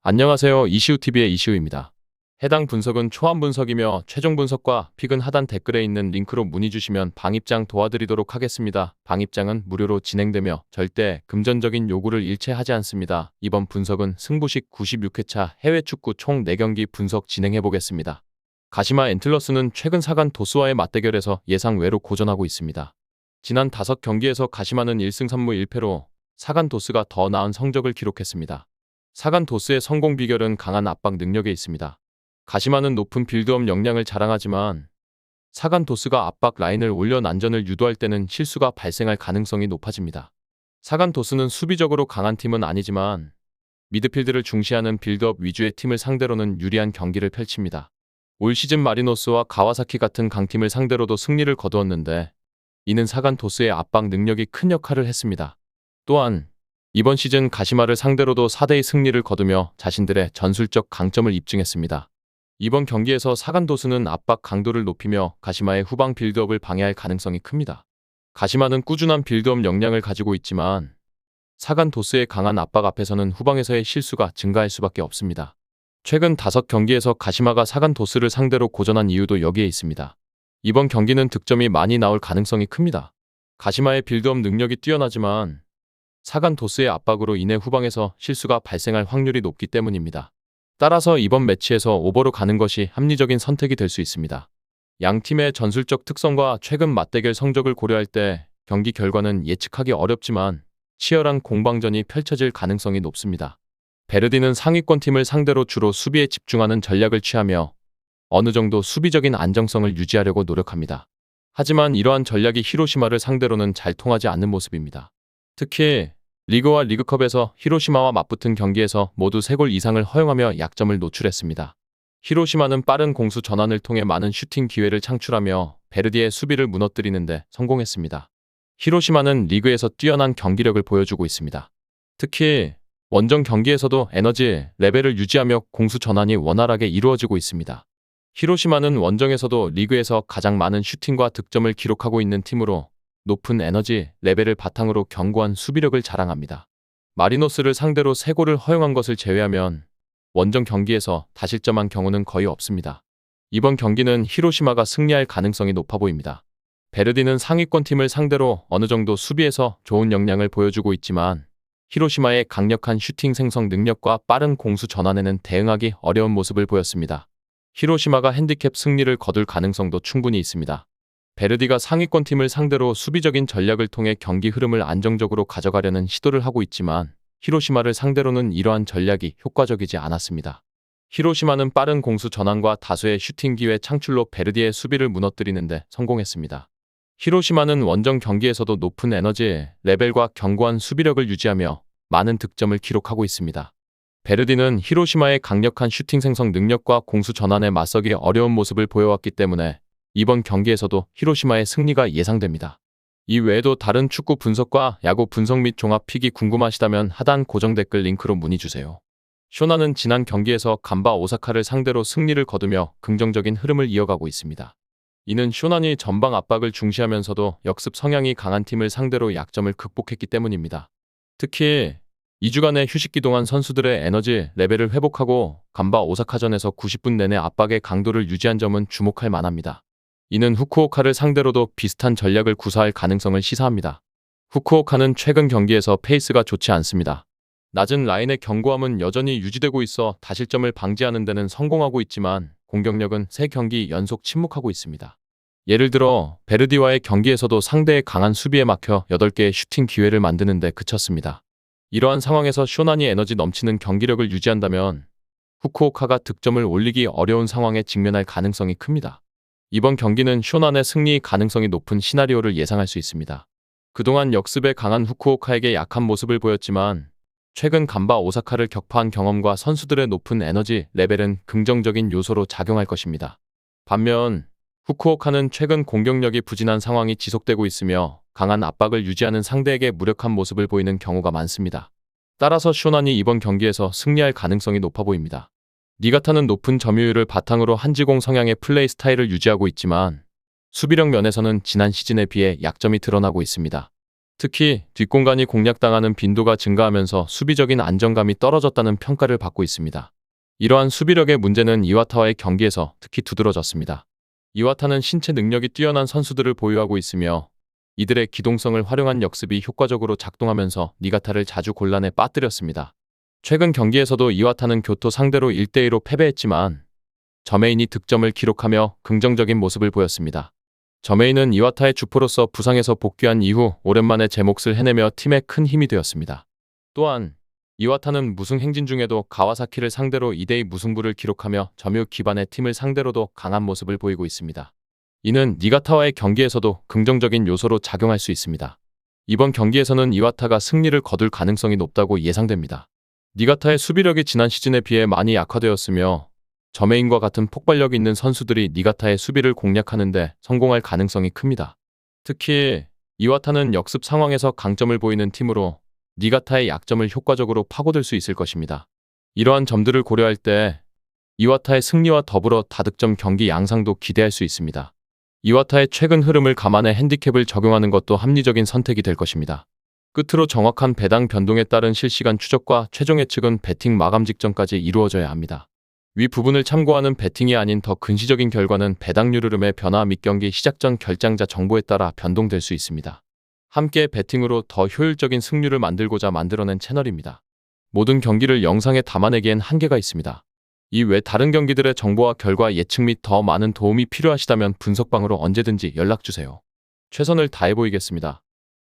안녕하세요. 이시우TV의 이시우입니다. 해당 분석은 초안 분석이며 최종 분석과 픽은 하단 댓글에 있는 링크로 문의 주시면 방입장 도와드리도록 하겠습니다. 방입장은 무료로 진행되며 절대 금전적인 요구를 일체하지 않습니다. 이번 분석은 승부식 96회차 해외 축구 총 4경기 분석 진행해 보겠습니다. 가시마 앤틀러스는 최근 사간 도스와의 맞대결에서 예상 외로 고전하고 있습니다. 지난 5경기에서 가시마는 1승 3무 1패로 사간 도스가 더 나은 성적을 기록했습니다. 사간 도스의 성공 비결은 강한 압박 능력에 있습니다. 가시마는 높은 빌드업 역량을 자랑하지만 사간 도스가 압박 라인을 올려 난전을 유도할 때는 실수가 발생할 가능성이 높아집니다. 사간 도스는 수비적으로 강한 팀은 아니지만 미드필드를 중시하는 빌드업 위주의 팀을 상대로는 유리한 경기를 펼칩니다. 올 시즌 마리노스와 가와사키 같은 강팀을 상대로도 승리를 거두었는데 이는 사간 도스의 압박 능력이 큰 역할을 했습니다. 또한 이번 시즌 가시마를 상대로도 4대2 승리를 거두며 자신들의 전술적 강점을 입증했습니다. 이번 경기에서 사간 도스는 압박 강도를 높이며 가시마의 후방 빌드업을 방해할 가능성이 큽니다. 가시마는 꾸준한 빌드업 역량을 가지고 있지만 사간 도스의 강한 압박 앞에서는 후방에서의 실수가 증가할 수밖에 없습니다. 최근 5경기에서 가시마가 사간 도스를 상대로 고전한 이유도 여기에 있습니다. 이번 경기는 득점이 많이 나올 가능성이 큽니다. 가시마의 빌드업 능력이 뛰어나지만 사간 도스의 압박으로 인해 후방에서 실수가 발생할 확률이 높기 때문입니다. 따라서 이번 매치에서 오버로 가는 것이 합리적인 선택이 될 수 있습니다. 양 팀의 전술적 특성과 최근 맞대결 성적을 고려할 때 경기 결과는 예측하기 어렵지만 치열한 공방전이 펼쳐질 가능성이 높습니다. 베르디는 상위권 팀을 상대로 주로 수비에 집중하는 전략을 취하며 어느 정도 수비적인 안정성을 유지하려고 노력합니다. 하지만 이러한 전략이 히로시마를 상대로는 잘 통하지 않는 모습입니다. 특히 리그와 리그컵에서 히로시마와 맞붙은 경기에서 모두 3골 이상을 허용하며 약점을 노출했습니다. 히로시마는 빠른 공수 전환을 통해 많은 슈팅 기회를 창출하며 베르디의 수비를 무너뜨리는 데 성공했습니다. 히로시마는 리그에서 뛰어난 경기력을 보여주고 있습니다. 특히 원정 경기에서도 에너지 레벨을 유지하며 공수 전환이 원활하게 이루어지고 있습니다. 히로시마는 원정에서도 리그에서 가장 많은 슈팅과 득점을 기록하고 있는 팀으로 높은 에너지 레벨을 바탕으로 견고한 수비력을 자랑합니다. 마리노스를 상대로 3골을 허용한 것을 제외하면 원정 경기에서 다실점한 경우는 거의 없습니다. 이번 경기는 히로시마가 승리할 가능성이 높아 보입니다. 베르디는 상위권 팀을 상대로 어느 정도 수비에서 좋은 역량을 보여주고 있지만 히로시마의 강력한 슈팅 생성 능력과 빠른 공수 전환에는 대응하기 어려운 모습을 보였습니다. 히로시마가 핸디캡 승리를 거둘 가능성도 충분히 있습니다. 베르디가 상위권 팀을 상대로 수비적인 전략을 통해 경기 흐름을 안정적으로 가져가려는 시도를 하고 있지만 히로시마를 상대로는 이러한 전략이 효과적이지 않았습니다. 히로시마는 빠른 공수 전환과 다수의 슈팅 기회 창출로 베르디의 수비를 무너뜨리는 데 성공했습니다. 히로시마는 원정 경기에서도 높은 에너지 레벨과 견고한 수비력을 유지하며 많은 득점을 기록하고 있습니다. 베르디는 히로시마의 강력한 슈팅 생성 능력과 공수 전환에 맞서기 어려운 모습을 보여왔기 때문에 이번 경기에서도 히로시마의 승리가 예상됩니다. 이 외에도 다른 축구 분석과 야구 분석 및 종합 픽이 궁금하시다면 하단 고정 댓글 링크로 문의 주세요. 쇼나는 지난 경기에서 간바 오사카를 상대로 승리를 거두며 긍정적인 흐름을 이어가고 있습니다. 이는 쇼난이 전방 압박을 중시하면서도 역습 성향이 강한 팀을 상대로 약점을 극복했기 때문입니다. 특히 2주간의 휴식기 동안 선수들의 에너지 레벨을 회복하고 간바 오사카전에서 90분 내내 압박의 강도를 유지한 점은 주목할 만합니다. 이는 후쿠오카를 상대로도 비슷한 전략을 구사할 가능성을 시사합니다. 후쿠오카는 최근 경기에서 페이스가 좋지 않습니다. 낮은 라인의 견고함은 여전히 유지되고 있어 다실점을 방지하는 데는 성공하고 있지만 공격력은 3경기 연속 침묵하고 있습니다. 예를 들어 베르디와의 경기에서도 상대의 강한 수비에 막혀 8개의 슈팅 기회를 만드는 데 그쳤습니다. 이러한 상황에서 쇼난이 에너지 넘치는 경기력을 유지한다면 후쿠오카가 득점을 올리기 어려운 상황에 직면할 가능성이 큽니다. 이번 경기는 쇼난의 승리 가능성이 높은 시나리오를 예상할 수 있습니다. 그동안 역습에 강한 후쿠오카에게 약한 모습을 보였지만 최근 간바 오사카를 격파한 경험과 선수들의 높은 에너지 레벨은 긍정적인 요소로 작용할 것입니다. 반면 후쿠오카는 최근 공격력이 부진한 상황이 지속되고 있으며 강한 압박을 유지하는 상대에게 무력한 모습을 보이는 경우가 많습니다. 따라서 쇼난이 이번 경기에서 승리할 가능성이 높아 보입니다. 니가타는 높은 점유율을 바탕으로 한지공 성향의 플레이 스타일을 유지하고 있지만 수비력 면에서는 지난 시즌에 비해 약점이 드러나고 있습니다. 특히 뒷공간이 공략당하는 빈도가 증가하면서 수비적인 안정감이 떨어졌다는 평가를 받고 있습니다. 이러한 수비력의 문제는 이와타와의 경기에서 특히 두드러졌습니다. 이와타는 신체 능력이 뛰어난 선수들을 보유하고 있으며 이들의 기동성을 활용한 역습이 효과적으로 작동하면서 니가타를 자주 곤란에 빠뜨렸습니다. 최근 경기에서도 이와타는 교토 상대로 1대2로 패배했지만 저메인이 득점을 기록하며 긍정적인 모습을 보였습니다. 저메인은 이와타의 주포로서 부상에서 복귀한 이후 오랜만에 제 몫을 해내며 팀에 큰 힘이 되었습니다. 또한 이와타는 무승 행진 중에도 가와사키를 상대로 2대2 무승부를 기록하며 점유 기반의 팀을 상대로도 강한 모습을 보이고 있습니다. 이는 니가타와의 경기에서도 긍정적인 요소로 작용할 수 있습니다. 이번 경기에서는 이와타가 승리를 거둘 가능성이 높다고 예상됩니다. 니가타의 수비력이 지난 시즌에 비해 많이 약화되었으며 저메인과 같은 폭발력 있는 선수들이 니가타의 수비를 공략하는 데 성공할 가능성이 큽니다. 특히 이와타는 역습 상황에서 강점을 보이는 팀으로 니가타의 약점을 효과적으로 파고들 수 있을 것입니다. 이러한 점들을 고려할 때 이와타의 승리와 더불어 다득점 경기 양상도 기대할 수 있습니다. 이와타의 최근 흐름을 감안해 핸디캡을 적용하는 것도 합리적인 선택이 될 것입니다. 끝으로 정확한 배당 변동에 따른 실시간 추적과 최종 예측은 배팅 마감 직전까지 이루어져야 합니다. 위 부분을 참고하는 배팅이 아닌 더 근시적인 결과는 배당률 흐름의 변화 및 경기 시작 전 결장자 정보에 따라 변동될 수 있습니다. 함께 배팅으로 더 효율적인 승률을 만들고자 만들어낸 채널입니다. 모든 경기를 영상에 담아내기엔 한계가 있습니다. 이 외 다른 경기들의 정보와 결과 예측 및 더 많은 도움이 필요하시다면 분석방으로 언제든지 연락주세요. 최선을 다해 보이겠습니다.